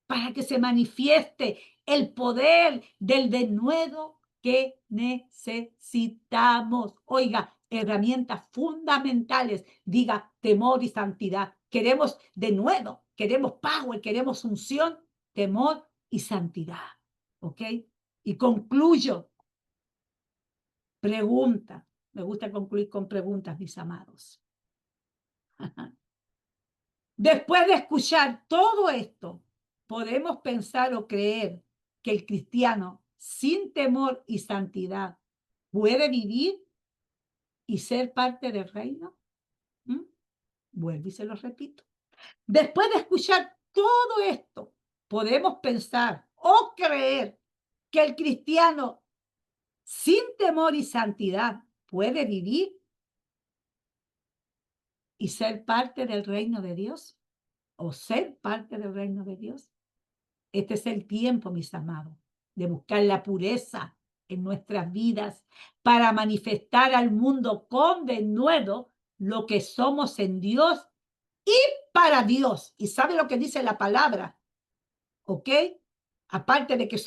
para que se manifieste el poder del denuedo que necesitamos. Oiga, herramientas fundamentales, diga temor y santidad. Queremos denuedo, queremos power, queremos unción, temor y santidad. ¿Ok? Y concluyo. Pregunta. Me gusta concluir con preguntas, mis amados. Después de escuchar todo esto, podemos pensar o creer que el cristiano sin temor y santidad puede vivir y ser parte del reino. ¿Mm? Vuelvo y se lo repito. Después de escuchar todo esto, podemos pensar o creer que el cristiano sin temor y santidad puede vivir y ser parte del reino de Dios, o ser parte del reino de Dios. Este es el tiempo, mis amados, de buscar la pureza en nuestras vidas para manifestar al mundo con denuedo lo que somos en Dios y para Dios. ¿Y sabe lo que dice la palabra? ¿Ok? Aparte de que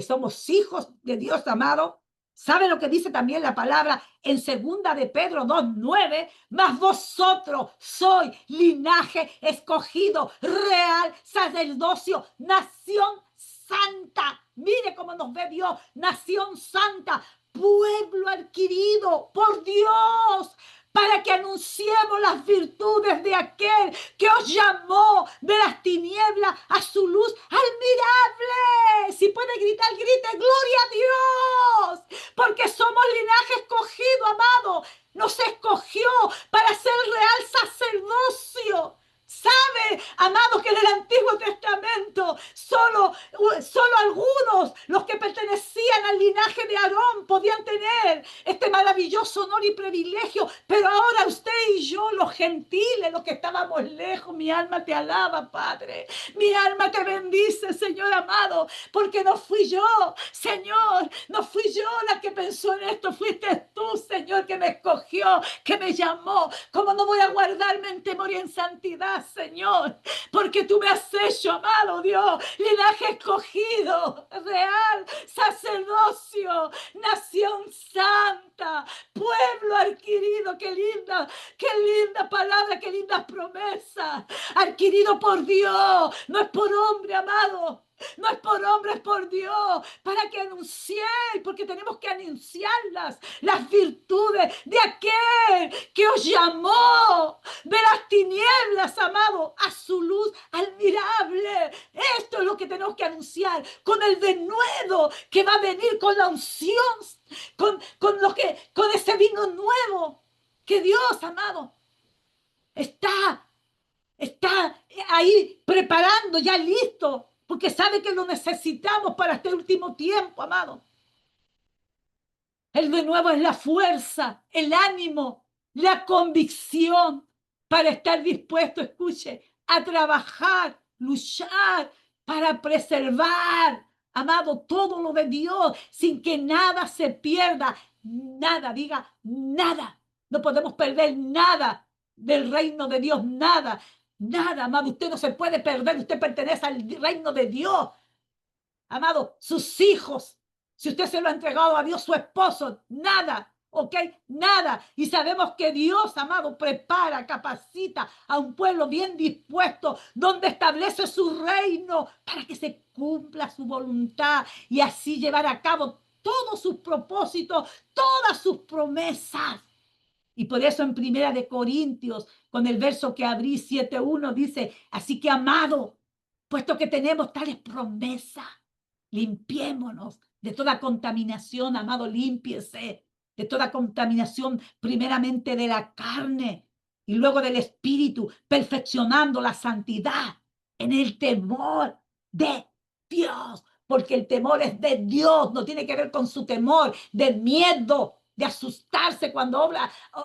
somos hijos de Dios amado, ¿sabe lo que dice también la palabra en segunda de Pedro 2:9? Mas vosotros sois linaje escogido, real sacerdocio, nación santa. Mire cómo nos ve Dios, nación santa, pueblo adquirido por Dios, para que anunciemos las virtudes de aquel que os llamó de las tinieblas a su luz admirable. Si puede gritar, grite, gloria a Dios, porque somos linaje escogido, amado. Nos escogió para ser real sacerdocio. ¿Sabe, amado, que en el Antiguo Testamento solo algunos, los que pertenecían al linaje de Aarón, podían tener este maravilloso honor y privilegio? Pero ahora usted y yo, los gentiles, los que estábamos lejos, mi alma te alaba, Padre. Mi alma te bendice, Señor amado, porque no fui yo, Señor, no fui yo la que pensó en esto, fuiste tú, Señor, que me escogió, que me llamó. ¿Cómo no voy a guardarme en temor y en santidad, Señor? Porque tú me has hecho, amado Dios, linaje escogido, real, sacerdocio, nación santa, pueblo adquirido. Qué linda palabra, qué lindas promesas. Adquirido por Dios, no es por hombre, amado. No es por hombre, es por Dios, para que anunciéis, porque tenemos que anunciar las virtudes de aquel que os llamó de las tinieblas, amado, a su luz admirable. Esto es lo que tenemos que anunciar, con el denuedo que va a venir, con la unción, con ese vino nuevo que Dios, amado, está ahí preparando, ya listo, porque sabe que lo necesitamos para este último tiempo, amado. El de nuevo es la fuerza, el ánimo, la convicción para estar dispuesto, escuche, a trabajar, luchar para preservar, amado, todo lo de Dios, sin que nada se pierda, nada, diga nada. No podemos perder nada del reino de Dios, nada. Nada, amado, usted no se puede perder, usted pertenece al reino de Dios. Amado, sus hijos, si usted se lo ha entregado a Dios, su esposo, nada, ¿ok? Nada. Y sabemos que Dios, amado, prepara, capacita a un pueblo bien dispuesto, donde establece su reino para que se cumpla su voluntad y así llevar a cabo todos sus propósitos, todas sus promesas. Y por eso en Primera de Corintios, con el verso que abrí 7:1, dice, así que amado, puesto que tenemos tales promesas, limpiémonos de toda contaminación, amado, límpiese de toda contaminación, primeramente de la carne y luego del espíritu, perfeccionando la santidad en el temor de Dios, porque el temor es de Dios, no tiene que ver con su temor, de miedo, de asustarse cuando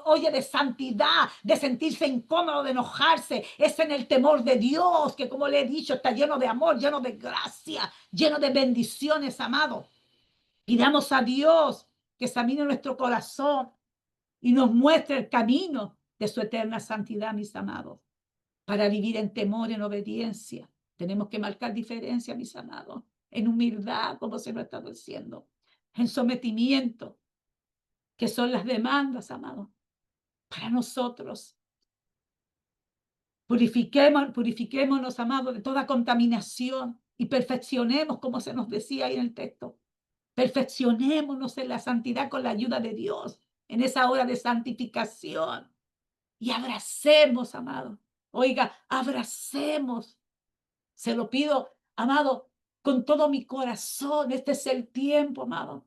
oye de santidad, de sentirse incómodo, de enojarse. Es en el temor de Dios, que como le he dicho, está lleno de amor, lleno de gracia, lleno de bendiciones, amado. Pidamos a Dios que examine nuestro corazón y nos muestre el camino de su eterna santidad, mis amados, para vivir en temor, en obediencia. Tenemos que marcar diferencia, mis amados, en humildad, como se lo ha estado diciendo, en sometimiento, que son las demandas, amados, para nosotros. Purifiquémonos, amados, de toda contaminación y perfeccionemos, como se nos decía ahí en el texto. Perfeccionémonos en la santidad con la ayuda de Dios, en esa hora de santificación. Y abracemos, amado. Oiga, abracemos. Se lo pido, amado, con todo mi corazón. Este es el tiempo, amado.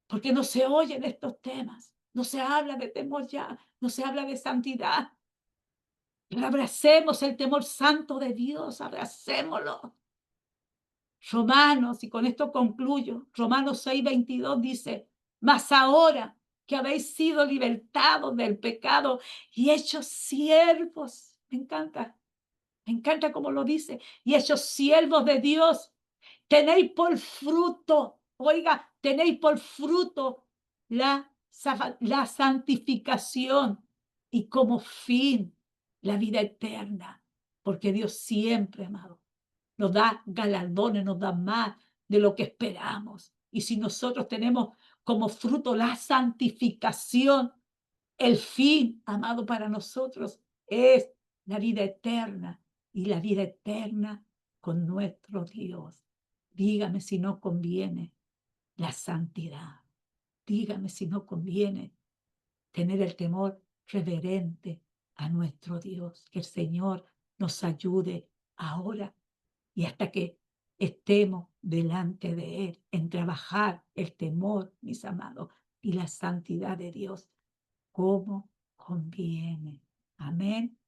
Porque no se oyen estos temas. No se habla de temor ya. No se habla de santidad. Pero abracemos el temor santo de Dios. Abracémoslo. Romanos, y con esto concluyo, Romanos 6:22 dice, mas ahora que habéis sido libertados del pecado y hechos siervos, me encanta como lo dice, y hechos siervos de Dios, tenéis por fruto, oiga, tenéis por fruto la santificación y como fin la vida eterna, porque Dios siempre, amado, nos da galardones, nos da más de lo que esperamos. Y si nosotros tenemos como fruto la santificación, el fin, amado, para nosotros es la vida eterna y la vida eterna con nuestro Dios. Dígame si no conviene la santidad. Dígame si no conviene tener el temor reverente a nuestro Dios. Que el Señor nos ayude ahora y hasta que estemos delante de Él en trabajar el temor, mis amados, y la santidad de Dios como conviene. Amén